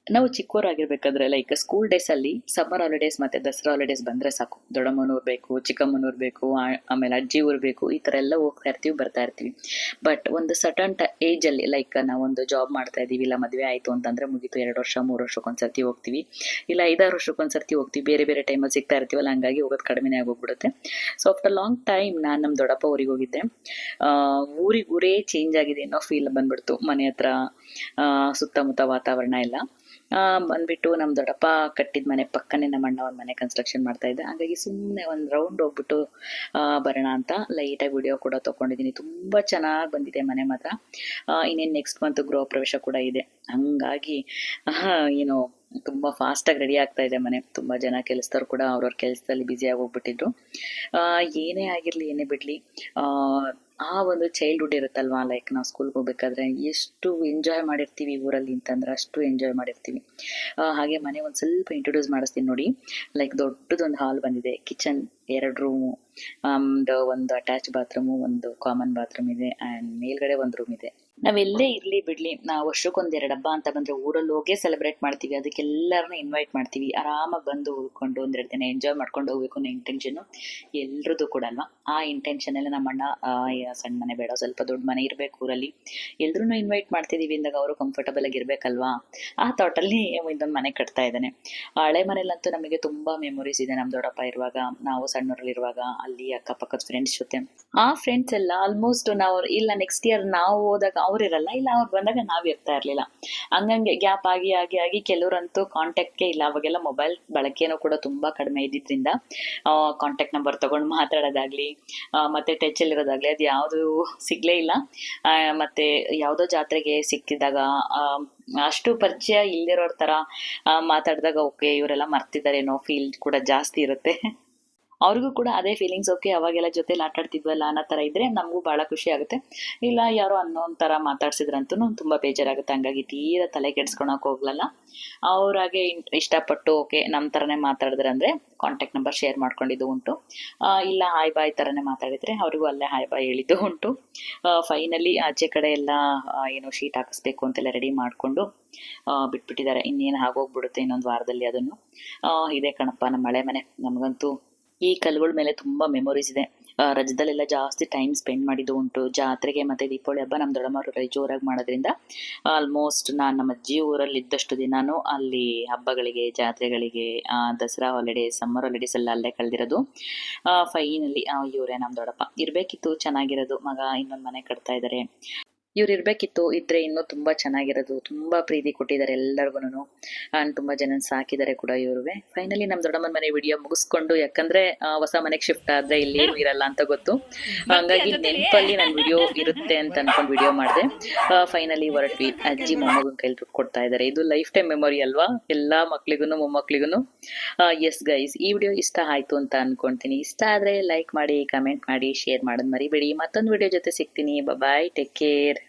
ನಾವು ಚಿಕ್ಕವರಾಗಿರ್ಬೇಕಾದ್ರೆ like school days ಅಲ್ಲಿ summer holidays ಮತ್ತೆ ದಸರಾ ಹಾಲಿಡೇಸ್ ಬಂದ್ರೆ ಸಾಕು, ದೊಡ್ಡಮ್ಮನೂರ್ ಬೇಕು, ಚಿಕ್ಕಮ್ಮನೂರ್ ಬೇಕು, ಆಮೇಲೆ ಅಜ್ಜಿ ಊರ್ ಬೇಕು, ಈ ತರ ಎಲ್ಲ ಹೋಗ್ತಾ ಇರ್ತೀವಿ, ಬರ್ತಾ ಇರ್ತೀವಿ. ಬಟ್ ಒಂದು ಸಟನ್ ಏಜ್ ಅಲ್ಲಿ ಲೈಕ್ ನಾವೊಂದು ಜಾಬ್ ಮಾಡ್ತಾ ಇದೀವಿ, ಇಲ್ಲ ಮದ್ವೆ ಆಯ್ತು ಅಂತಂದ್ರೆ ಮುಗೀತು, 2 ವರ್ಷ 3 ವರ್ಷಕ್ಕೊಂದ್ಸರ್ತಿ ಹೋಗ್ತೀವಿ, ಇಲ್ಲ 5 6 ವರ್ಷಕ್ಕೊಂದ್ಸರ್ತಿ ಹೋಗ್ತೀವಿ, ಬೇರೆ ಬೇರೆ ಟೈಮಲ್ಲಿ ಸಿಗ್ತಾ ಇರ್ತೀವಲ್ಲ, ಹಂಗಾಗಿ ಹೋಗೋದು ಕಡಿಮೆನೇ ಆಗೋಗ್ಬಿಡುತ್ತೆ. ಸೊ ಆಫ್ಟರ್ ಲಾಂಗ್ ಟೈಮ್ ನಾನು ನಮ್ಮ ದೊಡ್ಡಪ್ಪ ಊರಿಗೆ ಹೋಗಿದ್ದೆ. ಊರೇ ಚೇಂಜ್ ಆಗಿದೆ ಅನ್ನೋ ಫೀಲ್ ಬಂದ್ಬಿಡ್ತು. ಮನೆ ಹತ್ರ ಸುತ್ತಮುತ್ತ ವಾತಾವರಣ ಎಲ್ಲ ಬಂದ್ಬಿಟ್ಟು ನಮ್ಮ ದೊಡ್ಡಪ್ಪ ಕಟ್ಟಿದ ಮನೆ ಪಕ್ಕನೇ ನಮ್ಮ ಅಣ್ಣ ಅವ್ರ ಮನೆ ಕನ್ಸ್ಟ್ರಕ್ಷನ್ ಮಾಡ್ತಾ ಇದ್ದೆ. ಹಾಗಾಗಿ ಸುಮ್ಮನೆ ಒಂದು ರೌಂಡ್ ಹೋಗ್ಬಿಟ್ಟು ಬರೋಣ ಅಂತ ಲೈಟಾಗಿ ವಿಡಿಯೋ ಕೂಡ ತೊಗೊಂಡಿದ್ದೀನಿ. ತುಂಬ ಚೆನ್ನಾಗಿ ಬಂದಿದೆ ಮನೆ ಮಾತ್ರ. ಇನ್ನೇನು ನೆಕ್ಸ್ಟ್ ಮಂತ್ ಗೃಹ ಪ್ರವೇಶ ಕೂಡ ಇದೆ. ಹಂಗಾಗಿ ಏನು ತುಂಬ ಫಾಸ್ಟಾಗಿ ರೆಡಿ ಆಗ್ತಾ ಇದೆ ಮನೆ. ತುಂಬ ಜನ ಕೆಲಸದವ್ರು ಕೂಡ ಅವ್ರವ್ರ ಕೆಲಸದಲ್ಲಿ ಬ್ಯುಸಿ ಆಗಿ ಹೋಗ್ಬಿಟ್ಟಿದ್ರು. ಏನೇ ಆಗಿರಲಿ ಏನೇ ಬಿಡಲಿ, ಆ ಒಂದು ಚೈಲ್ಡ್ಹುಡ್ ಇರುತ್ತಲ್ವಾ, ಲೈಕ್ ನಾವು ಸ್ಕೂಲ್ಗೆ ಹೋಗ್ಬೇಕಾದ್ರೆ ಎಷ್ಟು ಎಂಜಾಯ್ ಮಾಡಿರ್ತೀವಿ ಊರಲ್ಲಿ ಅಂತಂದ್ರೆ ಅಷ್ಟು ಎಂಜಾಯ್ ಮಾಡಿರ್ತೀವಿ. ಹಾಗೆ ಮನೆ ಒಂದು ಸ್ವಲ್ಪ ಇಂಟ್ರೊಡ್ಯೂಸ್ ಮಾಡಿಸ್ತೀನಿ ನೋಡಿ. ಲೈಕ್ ದೊಡ್ಡದೊಂದು ಹಾಲ್ ಬಂದಿದೆ, ಕಿಚನ್ 2 ರೂಮು, ಒಂದು ಅಟ್ಯಾಚ್ ಬಾತ್ರೂಮು, ಒಂದು ಕಾಮನ್ ಬಾತ್ರೂಮ್ ಇದೆ, ಆ್ಯಂಡ್ ಮೇಲ್ಗಡೆ ಒಂದು ರೂಮ್ ಇದೆ. ನಾವೆಲ್ಲೇ ಇರಲಿ ಬಿಡಲಿ, ನಾವು ವರ್ಷಕ್ಕೊಂದೆರಡು ಹಬ್ಬ ಅಂತ ಬಂದರೆ ಊರಲ್ಲಿ ಹೋಗೇ ಸೆಲೆಬ್ರೇಟ್ ಮಾಡ್ತೀವಿ. ಅದಕ್ಕೆಲ್ಲರನ್ನೂ ಇನ್ವೈಟ್ ಮಾಡ್ತೀವಿ. ಆರಾಮಾಗಿ ಬಂದು ಉಳ್ಕೊಂಡು 1 2 ದಿನ ಎಂಜಾಯ್ ಮಾಡ್ಕೊಂಡು ಹೋಗ್ಬೇಕು ಅನ್ನೋ ಇಂಟೆನ್ಷನ್ನು ಎಲ್ರದ್ದು ಕೂಡ ಅಲ್ವಾ. ಆ ಇಂಟೆನ್ಷನ್ ಎಲ್ಲ ನಮ್ಮ ಅಣ್ಣ ಸಣ್ಣ ಮನೆ ಬೇಡ, ಸ್ವಲ್ಪ ದೊಡ್ಡ ಮನೆ ಇರಬೇಕು ಊರಲ್ಲಿ, ಎಲ್ರೂ ಇನ್ವೈಟ್ ಮಾಡ್ತಿದ್ದೀವಿ ಅಂದಾಗ ಅವರು ಕಂಫರ್ಟಬಲ್ ಆಗಿ ಇರಬೇಕಲ್ವಾ, ಆ ಥಾಟಲ್ಲಿ ಇದೊಂದು ಮನೆ ಕಟ್ತಾ ಇದ್ದಾನೆ. ಹಳೆ ಮನೇಲಂತೂ ನಮಗೆ ತುಂಬ ಮೆಮೊರೀಸ್ ಇದೆ. ನಮ್ಮ ದೊಡ್ಡಪ್ಪ ಇರುವಾಗ, ನಾವು ಸಣ್ಣವರಲ್ಲಿರುವಾಗ, ಅಲ್ಲಿ ಅಕ್ಕಪಕ್ಕದ ಫ್ರೆಂಡ್ಸ್ ಜೊತೆ, ಆ ಫ್ರೆಂಡ್ಸ್ ಎಲ್ಲ ಆಲ್ಮೋಸ್ಟ್ ನಾವು ಇಲ್ಲ ನೆಕ್ಸ್ಟ್ ಇಯರ್ ನಾವು ಹೋದಾಗ ಅವ್ರಿರಲ್ಲ, ಇಲ್ಲ ಅವ್ರು ಬಂದಾಗ ನಾವು ಇರ್ತಾ ಇರಲಿಲ್ಲ. ಹಂಗಂಗೆ ಗ್ಯಾಪ್ ಆಗಿ ಆಗಿ ಆಗಿ ಕೆಲವರಂತೂ ಕಾಂಟ್ಯಾಕ್ಟ್ಗೆ ಇಲ್ಲ. ಅವಾಗೆಲ್ಲ ಮೊಬೈಲ್ ಬಳಕೆನೂ ಕೂಡ ತುಂಬ ಕಡಿಮೆ ಇದ್ದಿದ್ದರಿಂದ ಕಾಂಟ್ಯಾಕ್ಟ್ ನಂಬರ್ ತೊಗೊಂಡು ಮಾತಾಡೋದಾಗಲಿ ಮತ್ತು ಟಚಲ್ಲಿರೋದಾಗಲಿ ಅದು ಯಾವುದೂ ಸಿಗಲೇ ಇಲ್ಲ. ಮತ್ತು ಯಾವುದೋ ಜಾತ್ರೆಗೆ ಸಿಕ್ಕಿದಾಗ ಅಷ್ಟು ಪರಿಚಯ ಇಲ್ದಿರೋರ ಥರ ಮಾತಾಡಿದಾಗ ಓಕೆ ಇವರೆಲ್ಲ ಮರ್ತಿದ್ದಾರೇನೋ ಫೀಲ್ ಕೂಡ ಜಾಸ್ತಿ ಇರುತ್ತೆ. ಅವ್ರಿಗೂ ಕೂಡ ಅದೇ ಫೀಲಿಂಗ್ಸ್. ಓಕೆ ಅವಾಗೆಲ್ಲ ಜೊತೆಲಿ ಆಟಾಡ್ತಿದ್ವಲ್ಲ ಅನ್ನೋ ಥರ ಇದ್ದರೆ ನಮಗೂ ಭಾಳ ಖುಷಿ ಆಗುತ್ತೆ. ಇಲ್ಲ ಯಾರೋ ಅನ್ನೋನ್ ಥರ ಮಾತಾಡ್ಸಿದ್ರಂತೂ ತುಂಬ ಬೇಜಾರಾಗುತ್ತೆ. ಹಂಗಾಗಿ ತೀರಾ ತಲೆ ಕೆಡ್ಸ್ಕೊಳಕ್ಕೆ ಹೋಗ್ಲಲ್ಲ. ಅವ್ರಾಗೆ ಇಷ್ಟಪಟ್ಟು ಓಕೆ ನಮ್ಮ ಥರನೇ ಮಾತಾಡಿದ್ರೆ ಅಂದರೆ ಕಾಂಟ್ಯಾಕ್ಟ್ ನಂಬರ್ ಶೇರ್ ಮಾಡ್ಕೊಂಡಿದ್ದು ಉಂಟು. ಇಲ್ಲ ಹಾಯ್ ಬಾಯ್ ಥರನೇ ಮಾತಾಡಿದರೆ ಅವ್ರಿಗೂ ಅಲ್ಲೇ ಹಾಯ್ ಬಾಯ್ ಹೇಳಿದ್ದು ಉಂಟು. ಫೈನಲಿ ಆಚೆ ಕಡೆ ಎಲ್ಲ ಏನೋ ಶೀಟ್ ಹಾಕಿಸ್ಬೇಕು ಅಂತೆಲ್ಲ ರೆಡಿ ಮಾಡಿಕೊಂಡು ಬಿಟ್ಬಿಟ್ಟಿದ್ದಾರೆ. ಇನ್ನೇನು ಆಗೋಗ್ಬಿಡುತ್ತೆ ಇನ್ನೊಂದು ವಾರದಲ್ಲಿ ಅದನ್ನು. ಇದೇ ಕಣಪ್ಪ ನಮ್ಮ ಹಳೆ ಮನೆ. ನಮಗಂತೂ ಈ ಕಲ್ಲುಗಳ ಮೇಲೆ ತುಂಬ ಮೆಮೊರೀಸ್ ಇದೆ. ರಜದಲ್ಲೆಲ್ಲ ಜಾಸ್ತಿ ಟೈಮ್ ಸ್ಪೆಂಡ್ ಮಾಡಿದ್ದು ಉಂಟು. ಜಾತ್ರೆಗೆ ಮತ್ತು ದೀಪಾವಳಿ ಹಬ್ಬ ನಮ್ಮ ದೊಡ್ಡಮ್ಮವ್ರು ಜೋರಾಗಿ ಮಾಡೋದ್ರಿಂದ ಆಲ್ಮೋಸ್ಟ್ ನಾನು ನಮ್ಮ ಅಜ್ಜಿ ಊರಲ್ಲಿ ಇದ್ದಷ್ಟು ದಿನಾನು ಅಲ್ಲಿ ಹಬ್ಬಗಳಿಗೆ, ಜಾತ್ರೆಗಳಿಗೆ, ದಸರಾ ಹಾಲಿಡೇಸ್, ಸಮ್ಮರ್ ಹಾಲಿಡೇಸ್ ಎಲ್ಲ ಅಲ್ಲೇ ಕಳೆದಿರೋದು. ಫೈನಲಿ ಇವರೇ ನಮ್ಮ ದೊಡ್ಡಪ್ಪ. ಇರಬೇಕಿತ್ತು ಚೆನ್ನಾಗಿರೋದು, ಮಗ ಇನ್ನೊಂದು ಮನೆ ಕಟ್ತಾ ಇದ್ದಾರೆ. ಇವ್ರು ಇರಬೇಕಿತ್ತು, ಇದ್ರೆ ಇನ್ನೂ ತುಂಬ ಚೆನ್ನಾಗಿರೋದು. ತುಂಬ ಪ್ರೀತಿ ಕೊಟ್ಟಿದ್ದಾರೆ ಎಲ್ಲರಿಗೂ, ಆ್ಯಂಡ್ ತುಂಬ ಜನ ಸಾಕಿದ್ದಾರೆ ಕೂಡ ಇವ್ರಿಗೆ. ಫೈನಲಿ ನಮ್ಮ ದೊಡ್ಡಮ್ಮನ ಮನೆ ವಿಡಿಯೋ ಮುಗಿಸ್ಕೊಂಡು, ಯಾಕಂದರೆ ಹೊಸ ಮನೆಗೆ ಶಿಫ್ಟ್ ಆದರೆ ಇಲ್ಲೇನು ಇರಲ್ಲ ಅಂತ ಗೊತ್ತು, ಹಾಗಾಗಿ ನೆನಪಲ್ಲಿ ನಾನು ವಿಡಿಯೋ ಇರುತ್ತೆ ಅಂತ ಅಂದ್ಕೊಂಡು ವಿಡಿಯೋ ಮಾಡಿದೆ. ಫೈನಲಿ ಹೊರಟ್ವಿ. ಅಜ್ಜಿ ಮೊಮ್ಮಗನ ಕೈಲಿ ದುಡ್ಡು ಕೊಡ್ತಾ ಇದ್ದಾರೆ. ಇದು ಲೈಫ್ ಟೈಮ್ ಮೆಮೊರಿ ಅಲ್ವಾ ಎಲ್ಲ ಮಕ್ಳಿಗೂ ಮೊಮ್ಮಕ್ಳಿಗೂ. ಎಸ್ ಗೈಸ್, ಈ ವಿಡಿಯೋ ಇಷ್ಟ ಆಯಿತು ಅಂತ ಅಂದ್ಕೊಳ್ತೀನಿ. ಇಷ್ಟ ಆದರೆ ಲೈಕ್ ಮಾಡಿ, ಕಮೆಂಟ್ ಮಾಡಿ, ಶೇರ್ ಮಾಡೋದು ಮರಿಬೇಡಿ. ಮತ್ತೊಂದು ವಿಡಿಯೋ ಜೊತೆ ಸಿಗ್ತೀನಿ. ಬಾಯ್, ಟೇಕ್ ಕೇರ್.